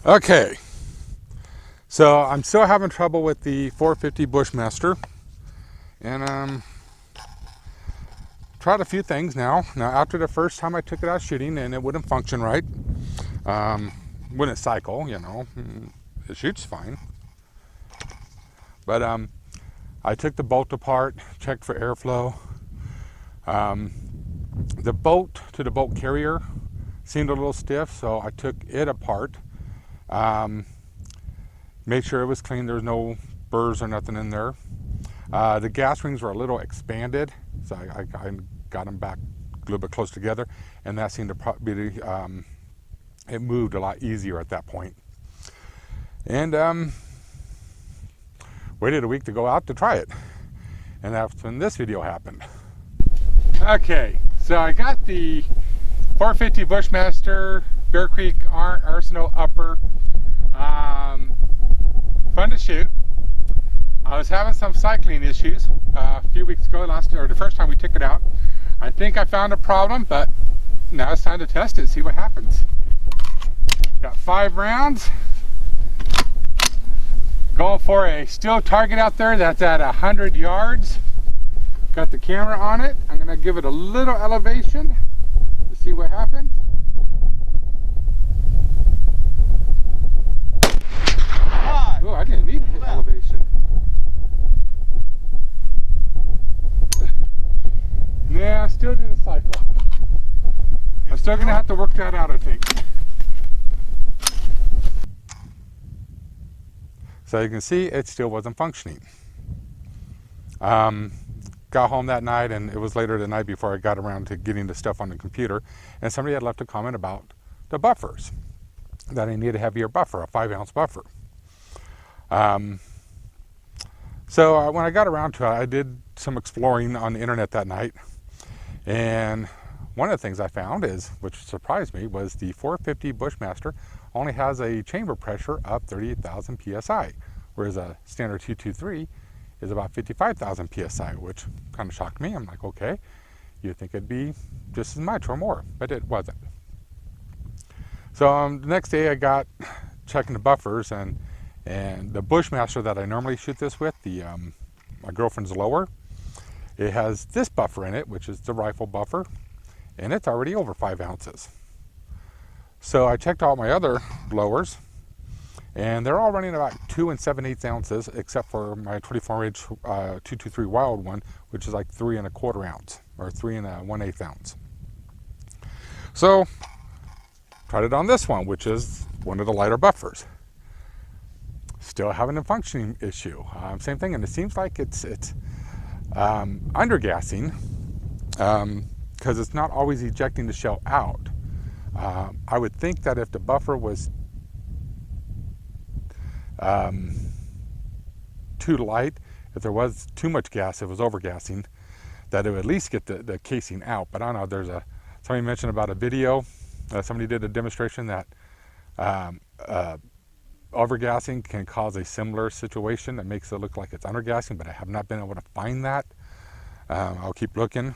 Okay, so I'm still having trouble with the 450 Bushmaster, and tried a few things now. Now, after the first time I took it out shooting and it wouldn't function right, wouldn't cycle, it shoots fine. But I took the bolt apart, checked for airflow. The bolt to the bolt carrier seemed a little stiff, so I took it apart. Made sure it was clean, there was no burrs or nothing in there. The gas rings were a little expanded, so I got them back a little bit close together, and that seemed to be, it moved a lot easier at that point. And waited a week to go out to try it, and that's when this video happened. Okay, so I got the 450 Bushmaster Bear Creek Arsenal Upper. Fun to shoot. I was having some cycling issues a few weeks ago, the first time we took it out. I think I found a problem, but now it's time to test it, see what happens. Got 5 rounds. Going for a steel target out there that's at 100 yards. Got the camera on it. I'm going to give it a little elevation to see what happens. Oh, I didn't need to hit elevation. Yeah, still didn't cycle. I'm still going to have to work that out, I think. So you can see it still wasn't functioning. Got home that night, and it was later the night before I got around to getting the stuff on the computer, and somebody had left a comment about the buffers, that I need a heavier buffer, a 5-ounce buffer. So when I got around to it, I did some exploring on the internet that night, and one of the things I found which surprised me, was the 450 Bushmaster only has a chamber pressure of 38,000 psi, whereas a standard 223 is about 55,000 psi, which kind of shocked me. I'm like, okay, you'd think it'd be just as much or more, but it wasn't. So the next day I got checking the buffers, and the Bushmaster that I normally shoot this with, my girlfriend's lower, it has this buffer in it, which is the rifle buffer, and it's already over 5 ounces. So I checked all my other lowers, and they're all running about 2 7/8 ounces, except for my 24-inch 223 Wild one, which is like 3 1/4 ounce, or 3 1/8 ounce. So tried it on this one, which is one of the lighter buffers. Still having a functioning issue. Same thing, and it seems like it's undergassing, because it's not always ejecting the shell out. I would think that if the buffer was too light, if there was too much gas, it was overgassing, that it would at least get the casing out. But I don't know, somebody mentioned about a video, somebody did a demonstration that overgassing can cause a similar situation that makes it look like it's undergassing, but I have not been able to find that. I'll keep looking.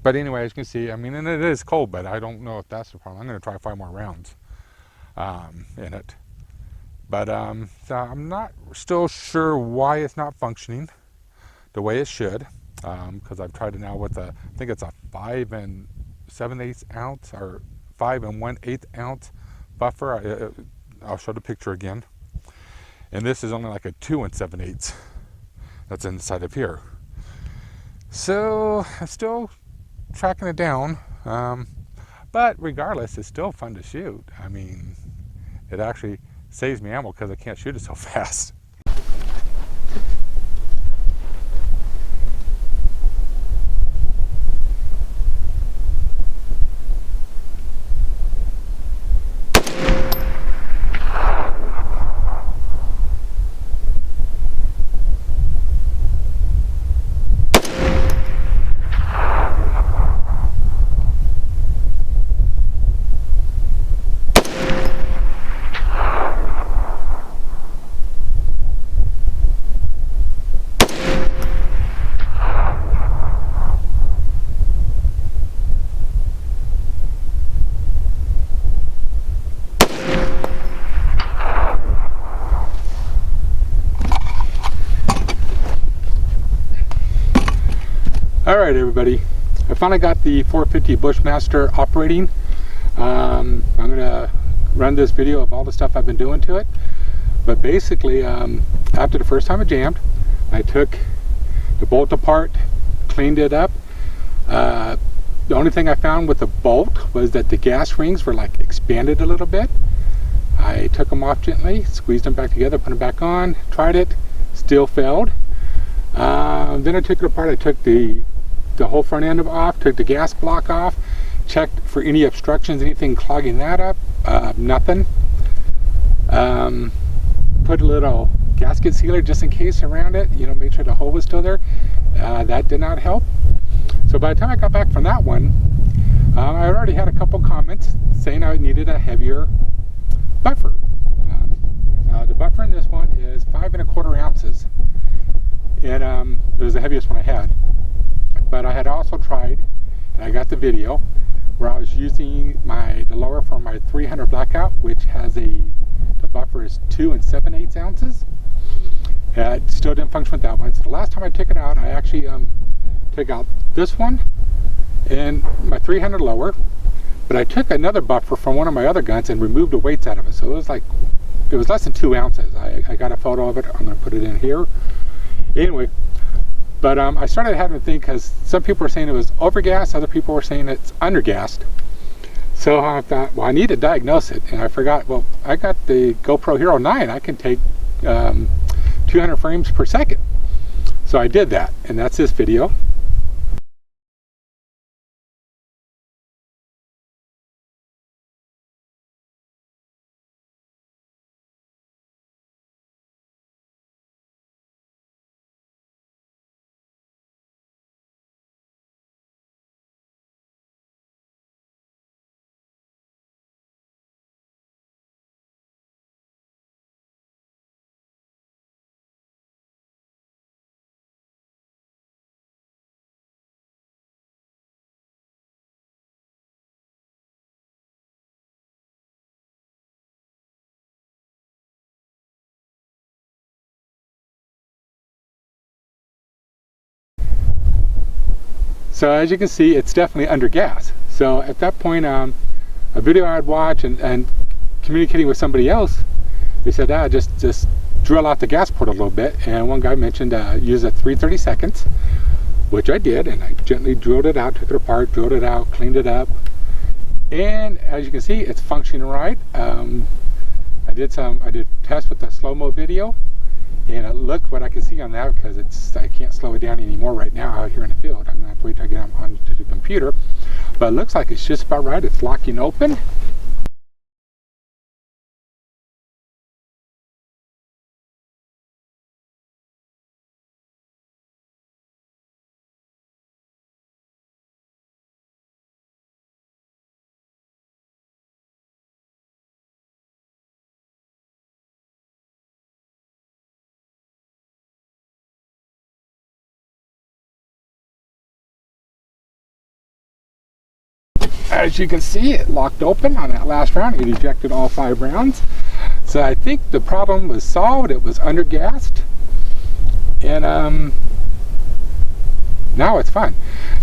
But anyway, as you can see, I mean, and it is cold, but I don't know if that's the problem. I'm going to try 5 more rounds in it. But so I'm not still sure why it's not functioning the way it should, because I've tried it now with I think it's a 5 7/8 ounce or 5 1/8 ounce buffer. I'll show the picture again. And this is only like a 2 7/8 that's inside of here. So I'm still tracking it down, but regardless, it's still fun to shoot. I mean, it actually saves me ammo because I can't shoot it so fast. Alright everybody, I finally got the 450 Bushmaster operating. I'm going to run this video of all the stuff I've been doing to it. But basically, after the first time it jammed, I took the bolt apart, cleaned it up. The only thing I found with the bolt was that the gas rings were like expanded a little bit. I took them off gently, squeezed them back together, put them back on, tried it, still failed. Then I took it apart. I took the whole front end off, took the gas block off, checked for any obstructions, anything clogging that up. Nothing. Put a little gasket sealer just in case around it, you know, make sure the hole was still there. That did not help. So by the time I got back from that one, I already had a couple comments saying I needed a heavier buffer. The buffer in this one is 5 1/4 ounces, and it was the heaviest one I had. But I had also tried, and I got the video, where I was using the lower for my 300 blackout, which has the buffer is 2 7/8 ounces. It still didn't function with that one. So the last time I took it out, I actually took out this one and my 300 lower, but I took another buffer from one of my other guns and removed the weights out of it. So it was less than 2 ounces. I got a photo of it. I'm going to put it in here. Anyway, but I started having to think, because some people were saying it was overgassed, other people were saying it's undergassed. So I thought, well, I need to diagnose it, and I forgot, well, I got the GoPro Hero 9. I can take 200 frames per second. So I did that, and that's this video. So as you can see, it's definitely under gas. So at that point, a video I'd watch and communicating with somebody else, they said, just drill out the gas port a little bit. And one guy mentioned use a 3/32, which I did, and I gently drilled it out, took it apart, drilled it out, cleaned it up. And as you can see, it's functioning right. I did tests with the slow-mo video, and it looked what I can see on that, because I can't slow it down anymore right now out here in the field. I'm going to have to wait till I get onto the computer. But it looks like it's just about right. It's locking open. As you can see, it locked open on that last round. It ejected all 5 rounds. So I think the problem was solved. It was undergassed. And now it's fine.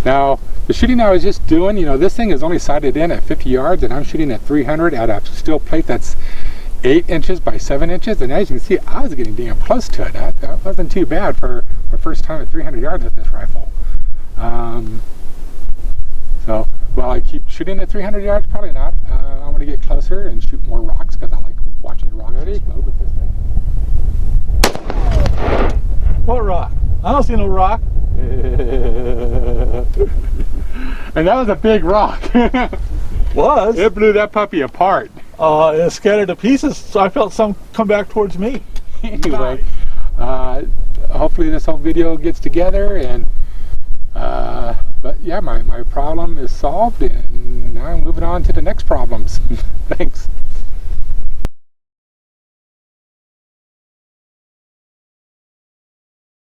Now, the shooting I was just doing, you know, this thing is only sighted in at 50 yards, and I'm shooting at 300 at a steel plate that's 8 inches by 7 inches. And as you can see, I was getting damn close to it. That wasn't too bad for my first time at 300 yards with this rifle. So, will I keep shooting at 300 yards? Probably not. I want to get closer and shoot more rocks, because I like watching the rocks explode with this thing. What rock? I don't see no rock. And that was a big rock. Was? It blew that puppy apart. It scattered to pieces, so I felt some come back towards me. Anyway, hopefully this whole video gets together, and but yeah, my problem is solved, and now I'm moving on to the next problems. Thanks.